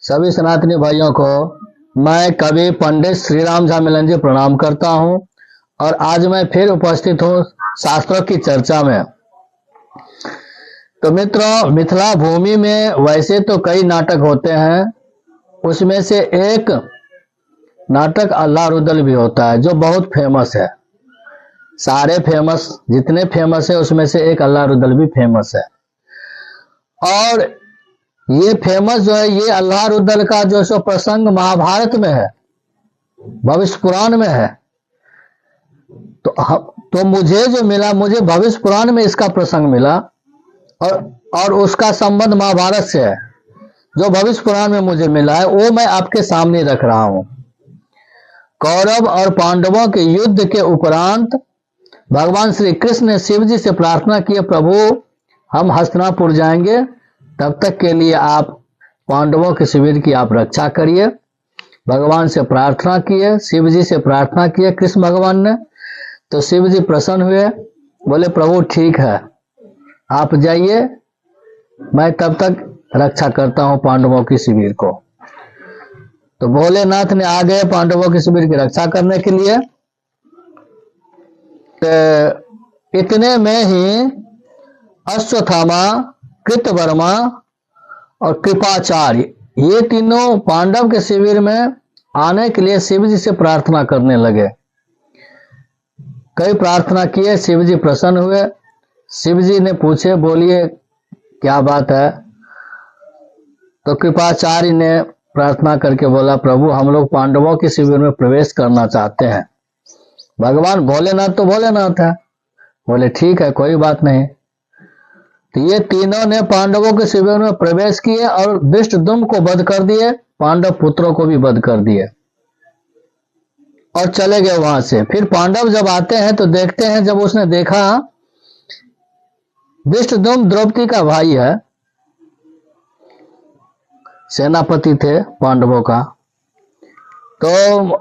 सभी सनातनी भाइयों को मैं कवि पंडित श्री राम झा मिलन जी प्रणाम करता हूं और आज मैं फिर उपस्थित हूं शास्त्रों की चर्चा में। तो मित्रों, मिथिला भूमि में वैसे तो कई नाटक होते हैं, उसमें से एक नाटक अल्लाह रुदल भी होता है जो बहुत फेमस है। सारे फेमस जितने फेमस है उसमें से एक अल्लाह रुदल भी फेमस है। और ये फेमस जो है, ये अल्लाह रुदल का जो सो प्रसंग महाभारत में है, भविष्य पुराण में है। तो मुझे जो मिला, मुझे भविष्य पुराण में इसका प्रसंग मिला और उसका संबंध महाभारत से है। जो भविष्य पुराण में मुझे मिला है वो मैं आपके सामने रख रहा हूं। कौरव और पांडवों के युद्ध के उपरांत भगवान श्री कृष्ण ने शिव जी से प्रार्थना की, प्रभु हम हस्तिनापुर जाएंगे, तब तक के लिए आप पांडवों के शिविर की आप रक्षा करिए। भगवान से प्रार्थना किए, शिव जी से प्रार्थना किए कृष्ण भगवान ने। तो शिव जी प्रसन्न हुए, बोले प्रभु ठीक है, आप जाइए, मैं तब तक रक्षा करता हूं पांडवों की शिविर को। तो भोलेनाथ ने आ गए पांडवों की शिविर की रक्षा करने के लिए। तो इतने में ही अश्वत्थामा, कृतवर्मा और कृपाचार्य, ये तीनों पांडव के शिविर में आने के लिए शिव जी से प्रार्थना करने लगे। कई प्रार्थना किए, शिव जी प्रसन्न हुए। शिव जी ने पूछे, बोलिए क्या बात है? तो कृपाचार्य ने प्रार्थना करके बोला, प्रभु हम लोग पांडवों के शिविर में प्रवेश करना चाहते हैं। भगवान भोलेनाथ तो भोलेनाथ है, बोले ठीक है, कोई बात नहीं। तो ये तीनों ने पांडवों के शिविर में प्रवेश किए और धृष्टद्युम्न को वध कर दिए, पांडव पुत्रों को भी वध कर दिए और चले गए वहां से। फिर पांडव जब आते हैं तो देखते हैं, जब उसने देखा धृष्टद्युम्न द्रौपदी का भाई है, सेनापति थे पांडवों का। तो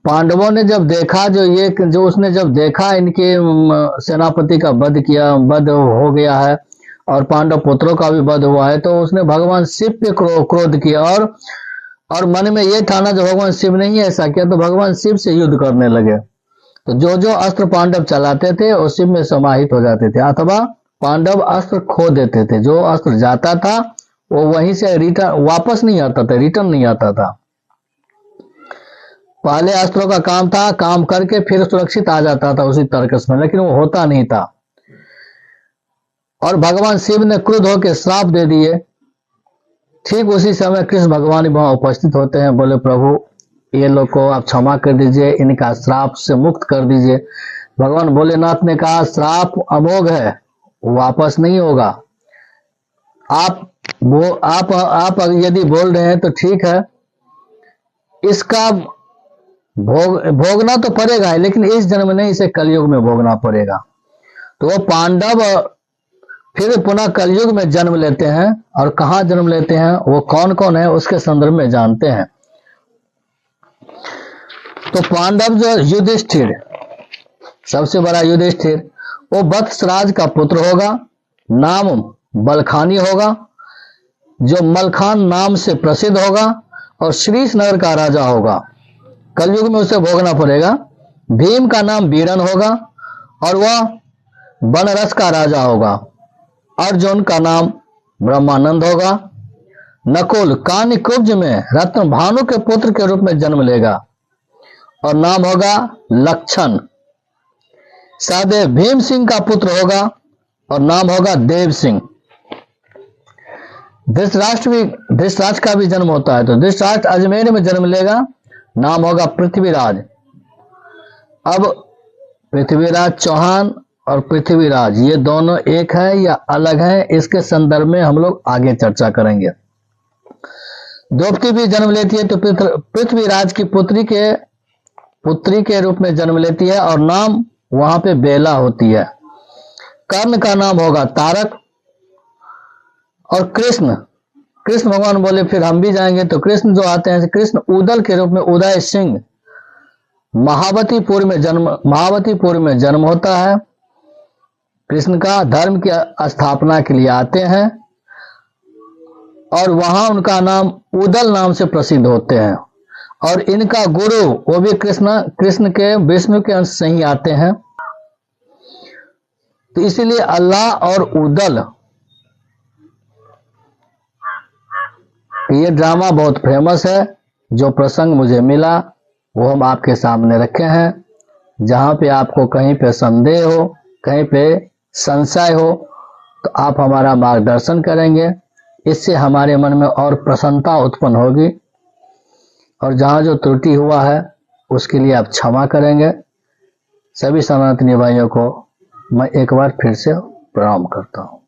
पांडवों ने जब देखा, जो उसने जब देखा इनके सेनापति का वध किया, वध हो गया है और पांडव पुत्रों का भी वध हुआ है, तो उसने भगवान शिव पे क्रोध किया और मन में ये ठाना जो भगवान शिव ने ही ऐसा किया, तो भगवान शिव से युद्ध करने लगे। तो जो जो अस्त्र पांडव चलाते थे वो शिव में समाहित हो जाते थे, अथवा पांडव अस्त्र खो देते थे। जो अस्त्र जाता था वो वहीं से रिटर्न वापस नहीं आता था, रिटर्न नहीं आता था। पहले अस्त्रों का काम था, काम करके फिर सुरक्षित आ जाता था उसी तर्कस में, लेकिन वो होता नहीं था। और भगवान शिव ने क्रुद्ध होकर श्राप दे दिए। ठीक उसी समय कृष्ण भगवान वहां उपस्थित होते हैं, बोले प्रभु ये लोग को आप क्षमा कर दीजिए, इनका श्राप से मुक्त कर दीजिए। भगवान भोलेनाथ ने कहा, श्राप अमोघ है, वापस नहीं होगा। आप यदि बोल रहे हैं तो ठीक है, इसका भोगना तो पड़ेगा, लेकिन इस जन्म में इसे कलयुग में भोगना पड़ेगा। तो वो पांडव फिर पुनः कलयुग में जन्म लेते हैं, और कहां जन्म लेते हैं, वो कौन कौन है उसके संदर्भ में जानते हैं। तो पांडव जो युधिष्ठिर, सबसे बड़ा युधिष्ठिर, वो वत्सराज का पुत्र होगा, नाम बलखानी होगा, जो मलखान नाम से प्रसिद्ध होगा और श्रीश नगर का राजा होगा। कलयुग में उसे भोगना पड़ेगा। भीम का नाम वीरन होगा और वह बनरस का राजा होगा। अर्जुन का नाम ब्रह्मानंद होगा। नकुल कान्य कुब्ज में रत्न भानु के पुत्र के रूप में जन्म लेगा और नाम होगा लक्षण। सहदेव भीम सिंह का पुत्र होगा और नाम होगा देव सिंह। धृतराष्ट्र का भी जन्म होता है, तो धृतराष्ट्र अजमेर में जन्म लेगा, नाम होगा पृथ्वीराज। अब पृथ्वीराज चौहान और पृथ्वीराज ये दोनों एक है या अलग है, इसके संदर्भ में हम लोग आगे चर्चा करेंगे। द्रौपदी भी जन्म लेती है तो पृथ्वीराज की पुत्री के रूप में जन्म लेती है और नाम वहां पे बेला होती है। कर्ण का नाम होगा तारक। और कृष्ण भगवान बोले फिर हम भी जाएंगे, तो कृष्ण जो आते हैं, कृष्ण उदल के रूप में उदय सिंह महावतीपुर में जन्म होता है। कृष्ण का धर्म की स्थापना के लिए आते हैं और वहां उनका नाम उदल नाम से प्रसिद्ध होते हैं। और इनका गुरु वो भी कृष्ण के विष्णु के अंश से ही आते हैं। तो इसलिए अल्लाह और उदल, ये ड्रामा बहुत फेमस है। जो प्रसंग मुझे मिला वो हम आपके सामने रखे हैं। जहां पे आपको कहीं पे संदेह हो, कहीं पे संशय हो, तो आप हमारा मार्गदर्शन करेंगे। इससे हमारे मन में और प्रसन्नता उत्पन्न होगी। और जहां जो त्रुटि हुआ है उसके लिए आप क्षमा करेंगे। सभी सनातनी भाइयों को मैं एक बार फिर से प्रणाम करता हूं।